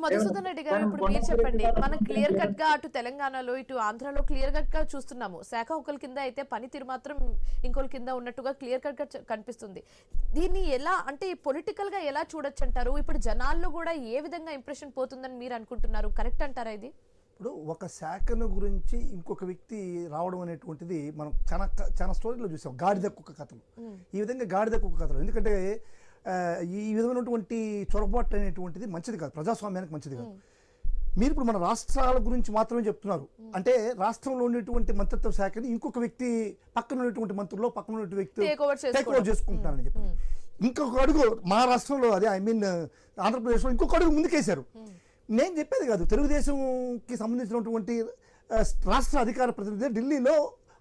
మధుసూదన్ రెడ్డి గారు, ఇప్పుడు మీరు చెప్పండి. మనం క్లియర్ కట్ గా అటు తెలంగాణలో ఇటు ఆంధ్రాలో క్లియర్ కట్ గా చూస్తున్నాము. శాఖ ఒకరి కింద అయితే పనితీరు మాత్రం ఇంకోరి కింద ఉన్నట్టుగా క్లియర్ కట్ గా కనిపిస్తుంది. దీన్ని ఎలా అంటే పొలిటికల్ గా ఎలా చూడొచ్చు అంటారు? ఇప్పుడు జనాల్లో కూడా ఏ విధంగా ఇంప్రెషన్ పోతుందని మీరు అనుకుంటున్నారు? కరెక్ట్ అంటారా ఇది? ఇప్పుడు ఒక శాఖను గురించి ఇంకొక వ్యక్తి రావడం అనేటువంటిది మనం చాలా చాలా స్టోరీలో చూసాం. గాడిద కుక్క కథలు, ఈ విధంగా గాడిద కుక్క కథలు. ఎందుకంటే ఈ విధమైనటువంటి చొరబాటు అనేటువంటిది మంచిది కాదు, ప్రజాస్వామ్యానికి మంచిది కాదు. మీరు ఇప్పుడు మన రాష్ట్రాల గురించి మాత్రమే చెప్తున్నారు. అంటే రాష్ట్రంలో ఉన్నటువంటి మంత్రిత్వ శాఖని ఇంకొక వ్యక్తి పక్కన ఉన్నటువంటి మంత్రుల్లో పక్కన ఉన్నటువంటి వ్యక్తి టేక్ ఓవర్ చేసుకుంటున్నారని చెప్పి ఇంకొక అడుగు మా రాష్ట్రంలో, అదే ఐ మీన్ ఆంధ్రప్రదేశ్లో ఇంకొక అడుగు ముందుకేశారు. నేను చెప్పేది కాదు, తెలుగుదేశంకి సంబంధించినటువంటి రాష్ట్ర అధికార ప్రతినిధి ఢిల్లీలో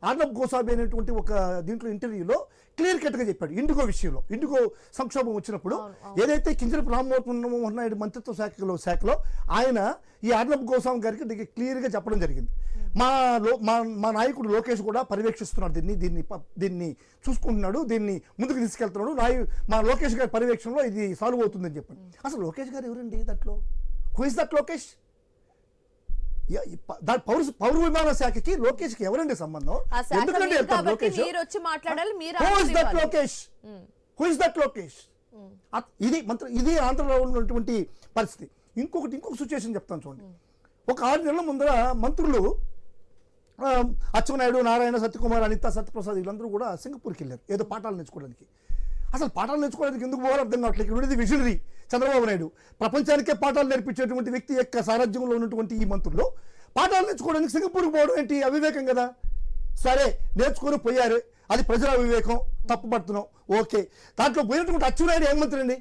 ఆర్నబ్ గోసాబీ అనేటువంటి ఒక దీంట్లో ఇంటర్వ్యూలో క్లియర్ కట్గా చెప్పాడు. ఇండిగో విషయంలో, ఇండిగో సంక్షోభం వచ్చినప్పుడు ఏదైతే కింజరపు రామ్మోహన్ నాయుడు మంత్రిత్వ శాఖలో ఆయన ఈ ఆర్నబ్ గోస్వామి గారికి క్లియర్గా చెప్పడం జరిగింది. మా నాయకుడు లోకేష్ కూడా పర్యవేక్షిస్తున్నాడు, దీన్ని చూసుకుంటున్నాడు, దీన్ని ముందుకు తీసుకెళ్తున్నాడు, మా లోకేష్ గారి పర్యవేక్షణలో ఇది సాల్వ్ అవుతుందని చెప్పాను. అసలు లోకేష్ గారు ఎవరండి దాంట్లో? Who is that Lokesh? పౌర విమాన శాఖకి లోకేష్ కి ఎవరండి సంబంధం? ఎందుకంటే ఇది ఆంధ్రలో ఉన్నటువంటి పరిస్థితి. ఇంకొక సిచ్యువేషన్ చెప్తాను చూడండి. ఒక 6 నెలల ముందర మంత్రులు అచ్చెన్నాయుడు, నారాయణ, సత్యకుమార్, అనిత, సత్యప్రసాద్ వీళ్ళందరూ కూడా సింగపూర్కి వెళ్ళారు ఏదో పాఠాలు నేర్చుకోవడానికి. అసలు పాఠాలు నేర్చుకోవడానికి ఎందుకు పోవాలో అర్థం కావట్లేదు. ఇక్కడ ఉండేది విజనరీ చంద్రబాబు నాయుడు, ప్రపంచానికే పాఠాలు నేర్పించేటువంటి వ్యక్తి యొక్క సారథ్యంలో ఉన్నటువంటి ఈ మంత్రులు పాఠాలు నేర్చుకోవడానికి సింగపూర్కి పోవడం ఏంటి? అవివేకం కదా. సరే నేర్చుకొని పోయారు, అది ప్రజల అవివేకం, తప్పుపడుతున్నాం, ఓకే. దాంట్లో పోయినటువంటి అచ్చెన్నాయుడు ఏం మంత్రి అండి?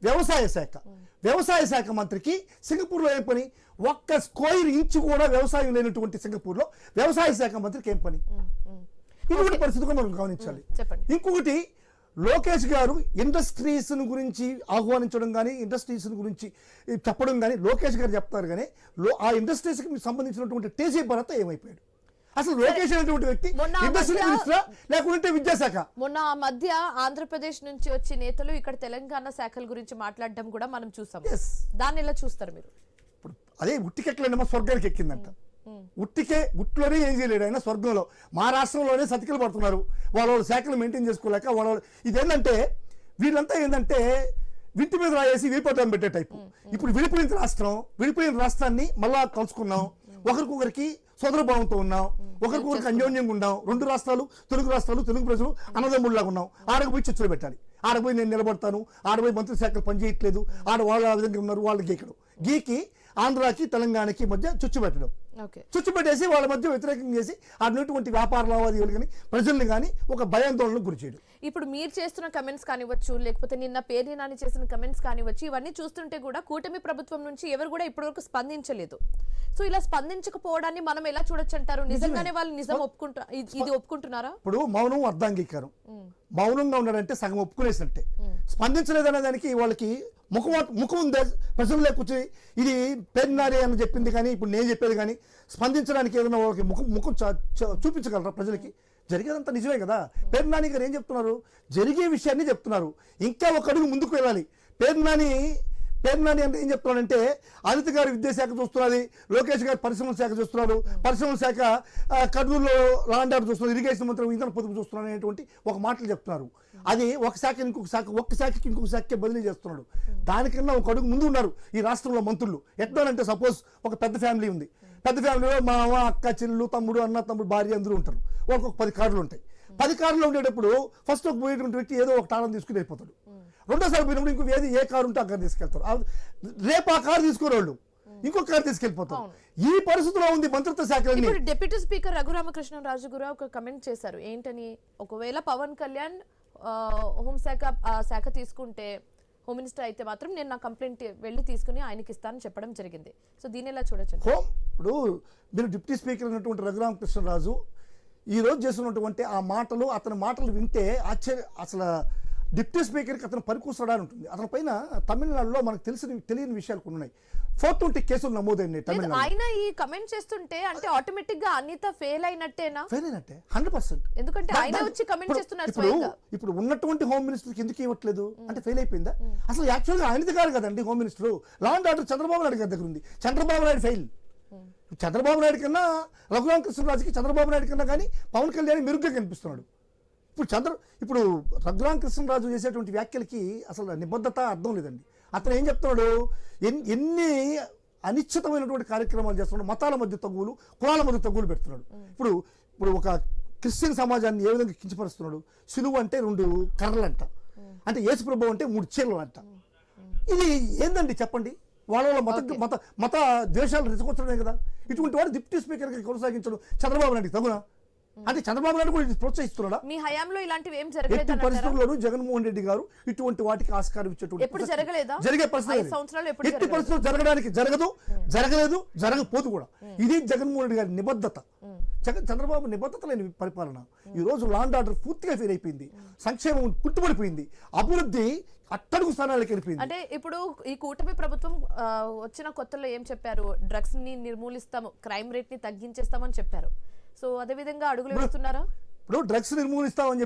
వ్యవసాయ శాఖ మంత్రికి సింగపూర్లో ఏం పని? ఒక్క స్క్వేర్ ఇంచు కూడా వ్యవసాయం లేనటువంటి సింగపూర్లో వ్యవసాయ శాఖ మంత్రికి ఏం పని? ఇటువంటి పరిస్థితి కూడా మనం గమనించాలి. ఇంకొకటి, లోకేష్ గారు ఇండస్ట్రీస్ గురించి ఆహ్వానించడం కానీ ఇండస్ట్రీస్ గురించి చెప్పడం కానీ లోకేష్ గారు చెప్తారు. కానీ ఆ ఇండస్ట్రీస్కి సంబంధించినటువంటి టీజీ భరత్ ఏమైపోయాడు? అసలు లోకేష్ అనేటువంటి వ్యక్తి ఇండస్ట్రీ మినిస్టరా లేకుంటే విద్యాశాఖ? మొన్న ఆ మధ్య ఆంధ్రప్రదేశ్ నుంచి వచ్చే నేతలు ఇక్కడ తెలంగాణ శాఖల గురించి మాట్లాడడం కూడా మనం చూసాం. దాన్ని ఎలా చూస్తారు మీరు? ఇప్పుడు అదే ఉట్టికెట్లనేమో స్వర్గానికి ఎక్కిందంట. ఉట్లోనే ఏం చేయలేడు ఆయన స్వర్గంలో. మా రాష్ట్రంలోనే సతికిలు పడుతున్నారు వాళ్ళ శాఖలు మెయింటైన్ చేసుకోలేక. ఇదేంటంటే వీళ్ళంతా ఏంటంటే వింటి మీద రాయేసి వీపట్టం పెట్టే టైపు. ఇప్పుడు విడిపోయిన రాష్ట్రాన్ని మళ్ళా కలుసుకున్నాం, ఒకరికొకరికి సోదరభావంతో ఉన్నాం, ఒకరికొకరికి అన్యోన్యంగా ఉన్నాం. 2 రాష్ట్రాలు, తెలుగు రాష్ట్రాలు, తెలుగు ప్రజలు అన్నదమ్ముళ్ళగా ఉన్నాం. ఆడకపోయి చిచ్చులు పెట్టాలి, ఆడపోయి నేను నిలబడతాను, ఆడపోయి మంత్రి శాఖలు పనిచేయట్లేదు, వాళ్ళు ఆ విధంగా ఉన్నారు, వాళ్ళు గీకి ఆంధ్రాకి తెలంగాణకి మధ్య చుచ్చు పెట్టడం, చుచ్చు పెట్టేసి వాళ్ళ మధ్య వ్యతిరేకం చేసి అటువంటి వ్యాపార లావాదేవీలు కానీ ప్రజల్ని కానీ ఒక భయాందోళనకు గురి చేయడం. ఇప్పుడు మీరు చేస్తున్న కమెంట్స్ కానివచ్చు, లేకపోతే నిన్న పేర్ని నాని చేసిన కమెంట్స్ కానివచ్చు, ఇవన్నీ చూస్తుంటే కూడా కూటమి ప్రభుత్వం నుంచి ఎవరు కూడా ఇప్పటివరకు స్పందించలేదు. సో ఇలా స్పందించకపోవడాన్ని మనం ఎలా చూడొచ్చు అంటారు? నిజంగానే వాళ్ళు ఇది ఒప్పుకుంటున్నారా? ఇప్పుడు మౌనం అర్ధాంగీకారం. మౌనంగా ఉన్నాడంటే సగం ఒప్పుకునేసినట్టే. స్పందించలేదనే దానికి వాళ్ళకి ముఖం ఉందా? ప్రజల్లో కూర్చొని ఇది పేర్నారి అని చెప్పింది కానీ ఇప్పుడు నేను చెప్పేది కానీ స్పందించడానికి ఏదైనా వాళ్ళకి ముఖం చూపించగలరా ప్రజలకి? జరిగేదంతా నిజమే కదా. పేర్నాని గారు ఏం చెప్తున్నారు? జరిగే విషయాన్ని చెప్తున్నారు. ఇంకా ఒక అడుగు ముందుకు వెళ్ళాలి. పేర్నాని అంటే ఏం చెప్తున్నాడంటే అనిత గారు విద్యాశాఖ చూస్తున్నది, లోకేష్ గారు పరిశ్రమల శాఖ చూస్తున్నారు, పరిశ్రమల శాఖ కర్నూలులో లాండ్ ఆర్డర్ చూస్తున్నారు, ఇరిగేషన్ మంత్రి ఇంధన పొదుపు చూస్తున్నారు అనేటువంటి ఒక మాటలు చెప్తున్నారు. అది ఒక శాఖకి ఇంకొక శాఖకే బదిలీ చేస్తున్నాడు. దానికన్నా ఒక అడుగు ముందు ఉన్నారు ఈ రాష్ట్రంలో మంత్రులు. ఎట్లానంటే సపోజ్ ఒక పెద్ద ఫ్యామిలీ ఉంది, పెద్ద ఫ్యామిలీలో మా అక్క, చెల్లు, తమ్ముడు, అన్న, తమ్ముడు, భార్య అందరూ ఉంటారు. వాళ్ళకి ఒక 10 కార్లు ఉంటాయి. 10 కార్లు ఉండేటప్పుడు ఫస్ట్ ఒక పోయేటువంటి వ్యక్తి ఏదో ఒక తాళం తీసుకుని వెళ్ళిపోతాడు. రెండోసారి పోయినప్పుడు ఇంకో ఏ కారు ఉంటే ఆ కారు తీసుకెళ్తారు. రేపు ఆ కారు తీసుకునే వాళ్ళు ఇంకొక కారు తీసుకెళ్ళిపోతారు. ఈ పరిస్థితిలో ఉంది మంత్రిత్వ శాఖ. డిప్యూటీ స్పీకర్ రఘురామకృష్ణరాజు గారు ఒక కమెంట్ చేశారు. ఏంటని? ఒకవేళ పవన్ కళ్యాణ్ హోంశాఖ తీసుకుంటే, హోమ్ మినిస్టర్ అయితే మాత్రం నేను నా కంప్లైంట్ వెళ్ళి తీసుకుని ఆయనకి ఇస్తానని చెప్పడం జరిగింది. సో దీన్ని ఎలా చూడొచ్చు? ఇప్పుడు మీరు డిప్యూటీ స్పీకర్ అయినటువంటి రఘురామకృష్ణరాజు ఈ రోజు చేస్తున్నటువంటి ఆ మాటలు, అతని మాటలు వింటే అసలు డిప్యూటీ స్పీకర్కి అతను పనికొస్తాడని ఉంటుంది. అతని పైన తమిళనాడులో మనకు తెలియని విషయాలు కొన్ని ఉన్నాయి. 420 కేసులు నమోదైనాయి తమిళనాడు. ఆయన ఈ కమెంట్ చేస్తుంటే అంటే ఆటోమేటిక్ గా అనిత ఫెయిల్ అయినట్టేనా? ఫెయిల్ అయినట్టే 100%. ఎందుకంటే ఆయన వచ్చి కమెంట్ చేస్తున్నారు స్వయంగా. ఇప్పుడు ఉన్నటువంటి హోమ్ మినిస్టర్కి ఎందుకు ఇవ్వట్లేదు అంటే ఫెయిల్ అయిపోయిందా? అసలు యాక్చువల్గా ఆయనది కాదు కదండి home minister. Law and order Chandrababu Naidu గారి దగ్గర ఉంది. చంద్రబాబు నాయుడు ఫెయిల్. చంద్రబాబు నాయుడు కన్నా రఘురామ కృష్ణరాజుకి చంద్రబాబు నాయుడు కన్నా కానీ పవన్ కళ్యాణ్ మెరుగ్గా కనిపిస్తున్నాడు. ఇప్పుడు రఘురామ కృష్ణరాజు చేసేటువంటి వ్యాఖ్యలకి అసలు నిబద్ధత అర్థం లేదండి. అతను ఏం చెప్తున్నాడు, ఎన్ని అనిశ్చితమైనటువంటి కార్యక్రమాలు చేస్తున్నాడు. మతాల మధ్య తగ్గులు, కులాల మధ్య తగ్గులు పెడుతున్నాడు. ఇప్పుడు ఒక క్రిస్టియన్ సమాజాన్ని ఏ విధంగా కించపరుస్తున్నాడు. సిలువ అంటే 2 కర్రలంట, అంటే యేసు ప్రభు అంటే 3 చీరలు అంట. ఇది ఏందండి చెప్పండి? వాళ్ళ మత ద్వేషాలు రెచ్చగొచ్చడమే కదా. ఇటువంటి వాడు డిప్యూటీ స్పీకర్గా కొనసాగించడం చంద్రబాబు నాయుడు తగునా? అంటే చంద్రబాబు నాయుడు కూడా ప్రోత్సహిస్తున్నాడా? మీ హయాంలో ఇలాంటివి ఏం ఎట్టి జరగలేదు పరిస్థితుల్లోనూ జగన్మోహన్ రెడ్డి గారు ఇటువంటి వాటికి ఆస్కారం ఇచ్చేటువంటి ఎప్పుడు జరగలేదా? జరిగే పరిస్థితి ఎట్టి పరిస్థితులు జరగడానికి జరగలేదు, జరగపోదు కూడా. ఇది జగన్మోహన్ రెడ్డి గారి నిబద్ధత. చంద్రబాబు నిబద్ధత లేని పరిపాలన. ఈ రోజు లా అండ్ ఆర్డర్ పూర్తిగా ఫెయిల్ అయిపోయింది. సంక్షేమం కుట్టుబడిపోయింది. అభివృద్ధి అట్టడుగు స్థానాలకు వెళ్ళిపోయింది. అంటే ఇప్పుడు ఈ కూటమి ప్రభుత్వం వచ్చిన కొత్తలో ఏం చెప్పారు? డ్రగ్స్ ని నిర్మూలిస్తాము, క్రైమ్ రేట్ ని తగ్గించేస్తామని చెప్పారు. సో అదే విధంగా అడుగులు వేస్తున్నారా? ఇప్పుడు డ్రగ్స్ నిర్మూలిస్తామని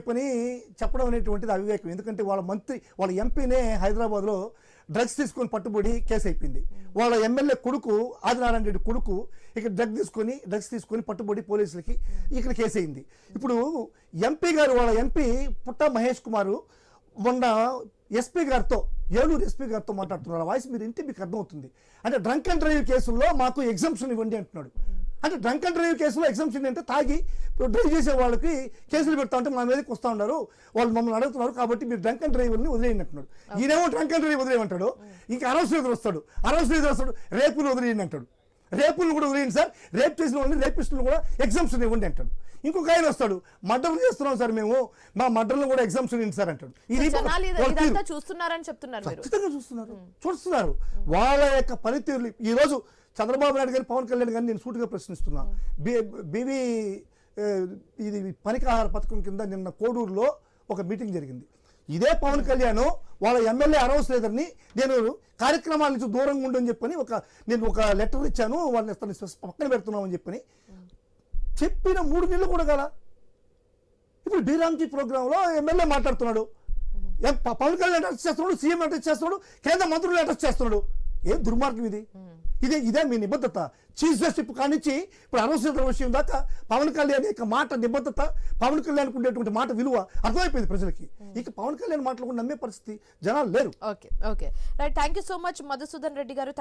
చెప్పడం అనేటువంటిది అవివేకం. ఎందుకంటే వాళ్ళ ఎంపీనే హైదరాబాద్లో డ్రగ్స్ తీసుకొని పట్టుబడి కేసు అయిపోయింది. వాళ్ళ ఎమ్మెల్యే కొడుకు ఆదినారాయణ రెడ్డి కొడుకు ఇక్కడ డ్రగ్స్ తీసుకొని పట్టుబడి పోలీసులకి ఇక్కడ కేసు అయింది. ఇప్పుడు ఎంపీ గారు, వాళ్ళ ఎంపీ పుట్ట మహేష్ కుమారు మొన్న ఎస్పీ గారితో, ఏలూరు ఎస్పీ గారితో మాట్లాడుతున్నారు. ఆ వాయిస్ మీరు ఇంటి మీకు అర్థమవుతుంది. అంటే డ్రంక్ అండ్ డ్రైవ్ కేసుల్లో మాకు ఎగ్జంప్షన్ ఇవ్వండి అంటున్నాడు. అంటే డ్రంక్ అండ్ డ్రైవ్ కేసులో ఎగ్జంప్షన్ అంటే తాగి డ్రైవ్ చేసే వాళ్ళకి కేసులు పెడతా ఉంటే మా మీదకి వస్తూ ఉన్నారు, వాళ్ళు మమ్మల్ని అడుగుతున్నారు, కాబట్టి మీరు డ్రంక్ అండ్ డ్రైవర్ని వదిలేయండి అంటున్నాడు. ఈయనేమో డ్రంక్ అండ్ డ్రైవ్ వదిలేయమంటాడు. ఇంకా అరెస్ట్ వస్తాడు, రేపులు వదిలేయండి అంటాడు. రేపులను కూడా వదిలేయండి సార్, రేప్ చేసిన వాళ్ళని రేపిస్టులను కూడా ఎగ్జంప్షన్ ఇవ్వండి అంటాడు. ఇంకొక ఆయన వస్తాడు, మర్డర్లు చేస్తున్నాం సార్ మేము, మా మర్డర్లను కూడా ఎగ్జామ్షన్ ఇవ్వండి సార్ అంటాడు. చూస్తున్నారని చెప్తున్నారు. ఖచ్చితంగా చూస్తున్నారు వాళ్ళ యొక్క పనితీరులు. ఈ రోజు చంద్రబాబు నాయుడు గారి, పవన్ కళ్యాణ్ గారిని నేను సూటిగా ప్రశ్నిస్తున్నా. ఇది పనికాహార పథకం కింద నిన్న కోడూరులో ఒక మీటింగ్ జరిగింది. ఇదే పవన్ కళ్యాణ్ వాళ్ళ ఎమ్మెల్యే అరవస్ లీడర్ని నేను కార్యక్రమాల నుంచి దూరంగా ఉండని చెప్పని నేను ఒక లెటర్ ఇచ్చాను, వాళ్ళని పక్కన పెడుతున్నామని చెప్పిన 3 నెలలు కూడా కదా. ఇప్పుడు బీరామ్జీ ప్రోగ్రాంలో ఎమ్మెల్యే మాట్లాడుతున్నాడు, పవన్ కళ్యాణ్ అరెస్ట్ చేస్తున్నాడు, సీఎం అరెస్ట్ చేస్తున్నాడు, కేంద్ర మంత్రులు అరెస్ట్ చేస్తున్నాడు. ఏం దుర్మార్గం ఇది? ఇదే మీ నిబద్ధత. చీఫ్ జస్టిస్ కానించి ఇప్పుడు అరవసర విషయం దాకా పవన్ కళ్యాణ్ యొక్క మాట నిబద్ధత, పవన్ కళ్యాణ్ ఉండేటువంటి మాట విలువ అర్థమైపోయింది ప్రజలకి. ఇక పవన్ కళ్యాణ్ మాటలు కూడా నమ్మే పరిస్థితి జనాలు లేరు. Okay right, thank you so much Madhusudan Reddy గారు.